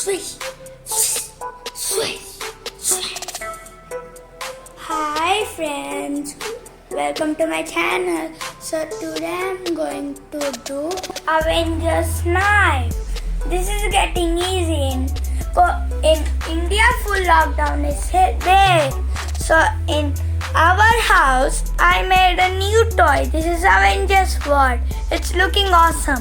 Swish, swish, swish, swish. Hi friends, welcome to my channel. So today I'm going to do Avengers knife. This is getting easy in India. Full lockdown is there. So in our house I made a new toy. This is Avengers swaord. It's looking awesome.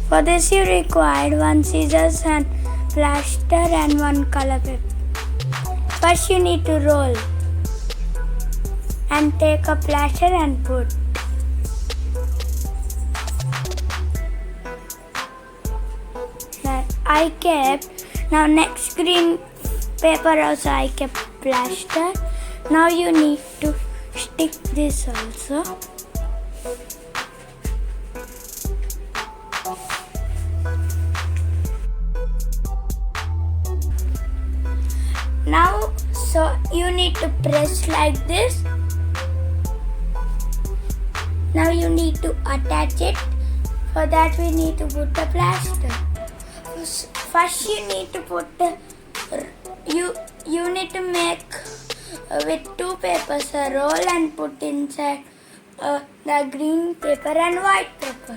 For this you require one scissors and plaster and one color paper. First you need to roll and take a plaster and put. Now next green paper also I kept plaster. Now you need to stick this also. Now, so you need to press like this. Now you need to attach it. For that we need to put the plaster. First you need to put you need to make with two papers a roll and put inside the green paper and white paper.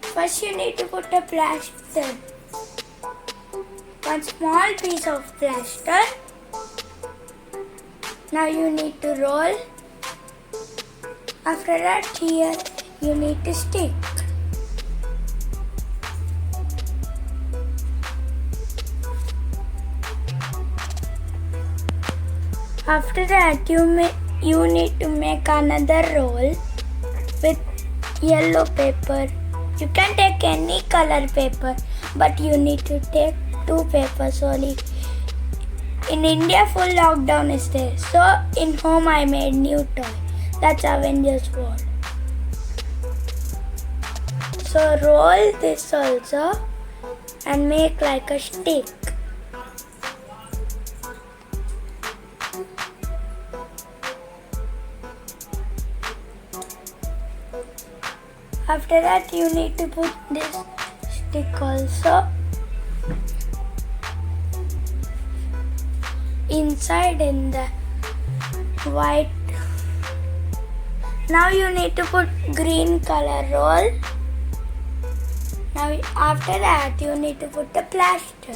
First you need to put a plaster. One small piece of plaster. Now you need to roll. After that here you need to stick. After that you need to make another roll with yellow paper. You can take any color paper, but you need to take two papers only. In India full lockdown is there. So in home I made new toy. That's Avengers swaord. So roll this also and make like a stick. After that you need to put this stick also inside in the white. Now you need to put green color roll. Now after that you need to put the plaster.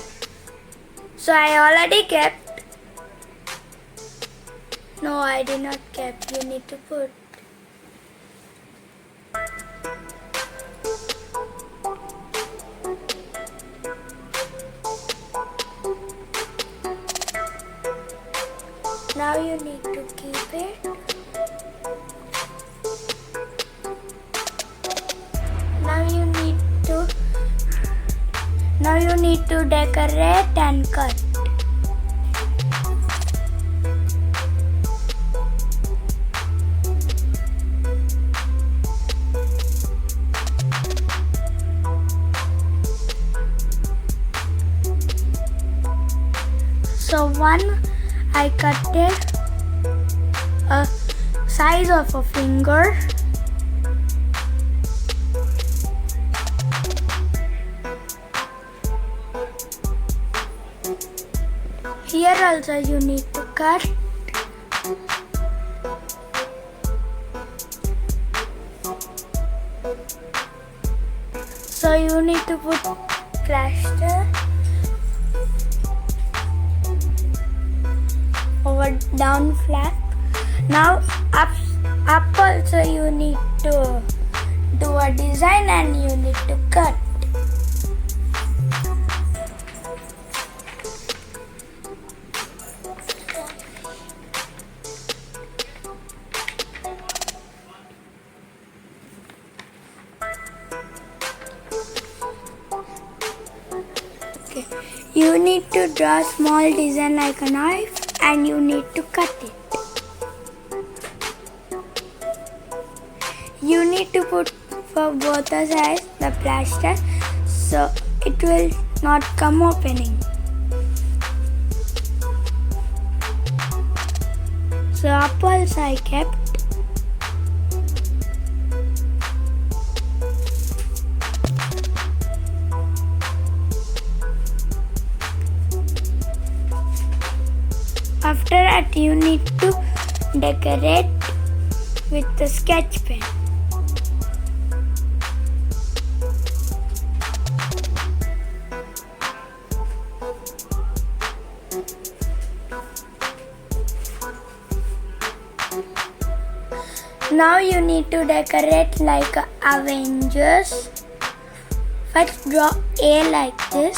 So I already kept. No, I did not kept. You need to put. Now you need to keep it. Now you need to decorate and cut. So one I cut it a size of a finger. Here also you need to cut. So you need to put plaster over down flap. Now up also you need to do a design and you need to cut. Okay. You need to draw small design like a knife and you need to cut it. You need to put for both the sides the plaster so it will not come opening. So apples I kept. that, you need to decorate with the sketch pen. Now you need to decorate like Avengers. First draw A like this.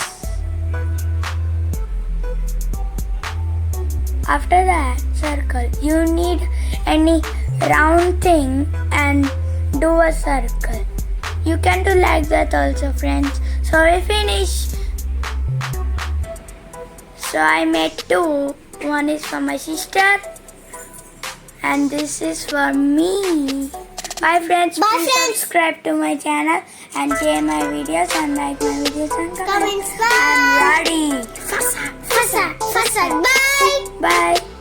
After that, circle. You need any round thing and do a circle. You can do like that also, friends. So we finish. So I made two. One is for my sister and this is for me. Bye friends. Bye, Please friends. subscribe to my channel and share my videos and like my videos and comment. Comments. I'm ready. Fasa. Bye. Bye.